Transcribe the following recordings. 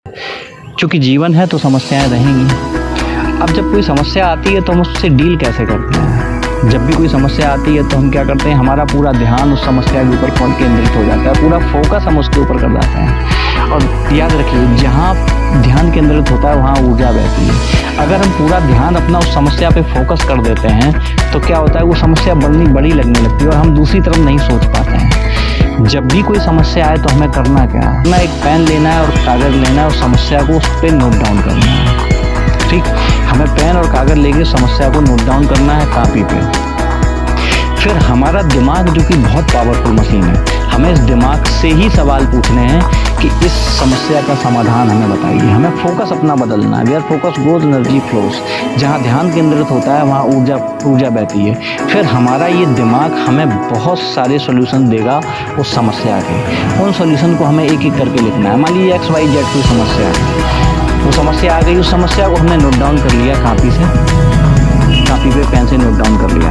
क्योंकि जीवन है तो समस्याएं रहेंगी। अब जब कोई समस्या आती है तो हम उससे डील कैसे करते हैं? जब भी कोई समस्या आती है तो हम क्या करते हैं, हमारा पूरा ध्यान उस समस्या के ऊपर केंद्रित हो जाता है, पूरा फोकस हम उसके ऊपर कर जाते हैं। और याद रखिए, जहाँ ध्यान केंद्रित होता है वहाँ ऊर्जा बहती है। अगर हम पूरा ध्यान अपना उस समस्या पे फोकस कर देते हैं तो क्या होता है, वो समस्या बड़ी लगने लगती है और हम दूसरी तरफ नहीं सोच पाते हैं। जब भी कोई समस्या आए तो हमें करना क्या है, हमें एक पेन लेना है और कागज़ लेना है और समस्या को उस पर नोट डाउन करना है। ठीक, हमें पेन और कागज़ लेके समस्या को नोट डाउन करना है कापी पे। फिर हमारा दिमाग, जो कि बहुत पावरफुल मशीन है, हमें इस दिमाग से ही सवाल पूछने हैं कि इस समस्या का समाधान हमें बताइए। हमें फोकस अपना बदलना है। Where focus goes energy flows. जहाँ ध्यान केंद्रित होता है वहाँ ऊर्जा बहती है। फिर हमारा ये दिमाग हमें बहुत सारे सॉल्यूशन देगा उस समस्या के। उन सॉल्यूशन को हमें एक एक करके लिखना है। मान लीजिए XYZ कोई समस्या है, वो समस्या आ गई, उस समस्या को हमने नोट डाउन कर लिया कापी पे पेन से नोट डाउन कर लिया।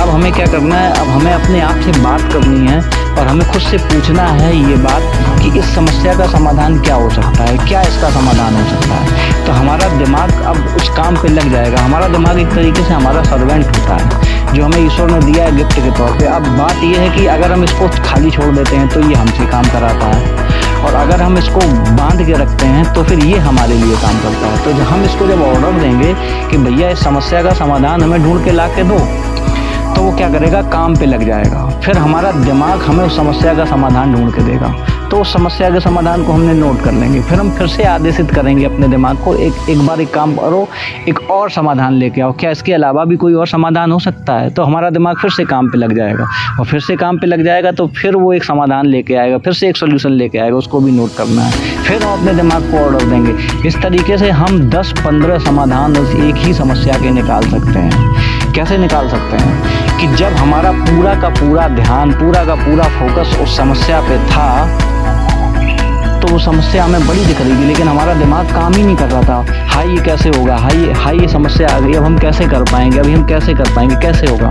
अब हमें क्या करना है, अब हमें अपने आप से बात करनी है और हमें खुद से पूछना है ये बात कि इस समस्या का समाधान क्या हो सकता है, क्या इसका समाधान हो सकता है। तो हमारा दिमाग अब उस काम पे लग जाएगा। हमारा दिमाग एक तरीके से हमारा सर्वेंट होता है, जो हमें ईश्वर ने दिया है गिफ्ट के तौर पे। अब बात यह है कि अगर हम इसको खाली छोड़ देते हैं तो ये हमसे काम कराता है, और अगर हम इसको बांध के रखते हैं तो फिर ये हमारे लिए काम करता है। तो हम इसको जब ऑर्डर देंगे कि भैया इस समस्या का समाधान हमें ढूंढ के ला के दो, तो वो क्या करेगा, काम पे लग जाएगा। फिर हमारा दिमाग हमें उस समस्या का समाधान ढूंढ के देगा, तो उस समस्या के समाधान को हमने नोट कर लेंगे। फिर हम फिर से आदेशित करेंगे अपने दिमाग को, एक बार एक काम करो, एक और समाधान लेके आओ, क्या इसके अलावा भी कोई और समाधान हो सकता है। तो हमारा दिमाग फिर से काम पे लग जाएगा, और फिर से काम पे लग जाएगा तो फिर वो एक समाधान लेके आएगा, फिर से एक सोल्यूशन लेके आएगा, उसको भी नोट करना है। फिर हम अपने दिमाग को ऑर्डर देंगे। इस तरीके से हम 10-15 समाधान उस एक ही समस्या के निकाल सकते हैं। कैसे निकाल सकते हैं कि जब हमारा पूरा का पूरा ध्यान, पूरा का पूरा फोकस उस समस्या पे था, तो वो समस्या हमें बड़ी दिख रही थी, लेकिन हमारा दिमाग काम ही नहीं कर रहा था। हाय ये कैसे होगा, हाय ये समस्या आ गई, अब हम कैसे कर पाएंगे, अभी हम कैसे कर पाएंगे, कैसे होगा,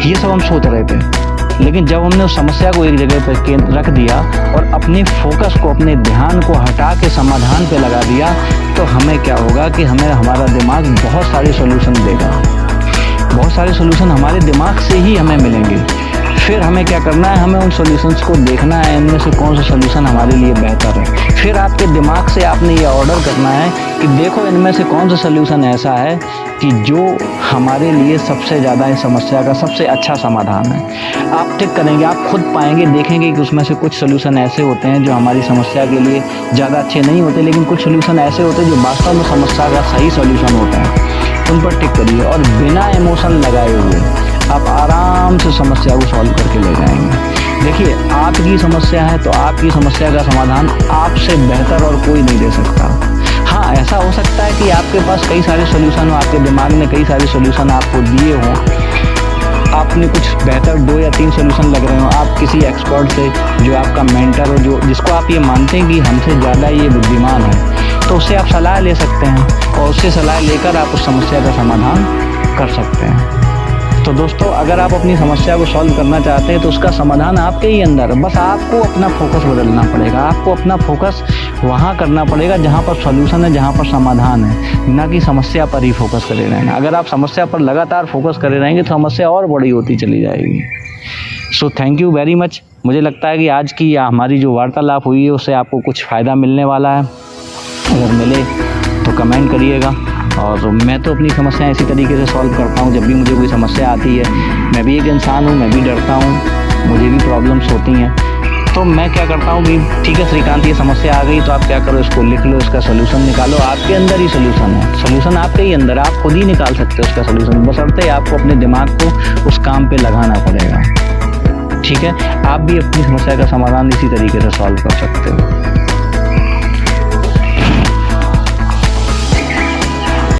ये सब हम सोच रहे थे। लेकिन जब हमने उस समस्या को एक जगह पर रख दिया और अपने फोकस को, अपने ध्यान को हटा के समाधान पे लगा दिया, तो हमें क्या होगा कि हमारा दिमाग बहुत सारे सॉल्यूशन देगा। बहुत सारे सॉल्यूशन हमारे दिमाग से ही हमें मिलेंगे। फिर हमें क्या करना है, हमें उन सॉल्यूशंस को देखना है, इनमें से कौन सा सॉल्यूशन हमारे लिए बेहतर है। फिर आपके दिमाग से आपने ये ऑर्डर करना है कि देखो इनमें से कौन सा सॉल्यूशन ऐसा है कि जो हमारे लिए सबसे ज़्यादा इस समस्या का सबसे अच्छा समाधान है। आप टिक करेंगे, आप खुद पाएंगे, देखेंगे कि उसमें से कुछ सॉल्यूशन ऐसे होते हैं जो हमारी समस्या के लिए ज़्यादा अच्छे नहीं होते, लेकिन कुछ सॉल्यूशन ऐसे होते हैं जो वास्तव में समस्या का सही सॉल्यूशन होता है। उन पर टिक करिए और बिना इमोशन लगाए हुए आप आराम से समस्या को सॉल्व करके ले जाएंगे। देखिए, आपकी समस्या है तो आपकी समस्या का समाधान आपसे बेहतर और कोई नहीं दे सकता। हाँ, ऐसा हो सकता है कि आपके पास कई सारे सॉल्यूशन हो, आपके दिमाग में कई सारे सॉल्यूशन आपको दिए हों, आपने कुछ बेहतर 2 या 3 सॉल्यूशन लग रहे हो, आप किसी एक्सपर्ट से, जो आपका मेंटर हो, जिसको आप ये मानते हैं कि हमसे ज़्यादा ये बुद्धिमान है, तो उससे आप सलाह ले सकते हैं और उससे सलाह लेकर आप उस समस्या का समाधान कर सकते हैं। तो दोस्तों, अगर आप अपनी समस्या को सॉल्व करना चाहते हैं तो उसका समाधान आपके ही अंदर है। बस आपको अपना फोकस बदलना पड़ेगा। आपको अपना फोकस वहाँ करना पड़ेगा जहाँ पर सॉल्यूशन है, जहाँ पर समाधान है, ना कि समस्या पर ही फोकस करे रहेंगे। अगर आप समस्या पर लगातार फोकस करे रहेंगे तो समस्या और बड़ी होती चली जाएगी। So thank you very much. मुझे लगता है कि आज की हमारी जो वार्तालाप हुई है उससे आपको कुछ फ़ायदा मिलने वाला है। अगर मिले तो कमेंट करिएगा। और मैं तो अपनी समस्याएं इसी तरीके से सॉल्व करता हूँ। जब भी मुझे कोई समस्या आती है, मैं भी एक इंसान हूँ, मैं भी डरता हूँ, मुझे भी प्रॉब्लम्स होती हैं, तो मैं क्या करता हूँ कि ठीक है श्रीकांत, ये समस्या आ गई तो आप क्या करो, इसको लिख लो, इसका सोल्यूशन निकालो। आपके अंदर ही सोल्यूशन है, सोल्यूशन आपके ही अंदर, आप खुद ही निकाल सकते हो उसका सोल्यूशन। बशर्ते आपको अपने दिमाग को उस काम पे लगाना पड़ेगा। ठीक है, आप भी अपनी समस्या का समाधान इसी तरीके से सॉल्व कर सकते हो।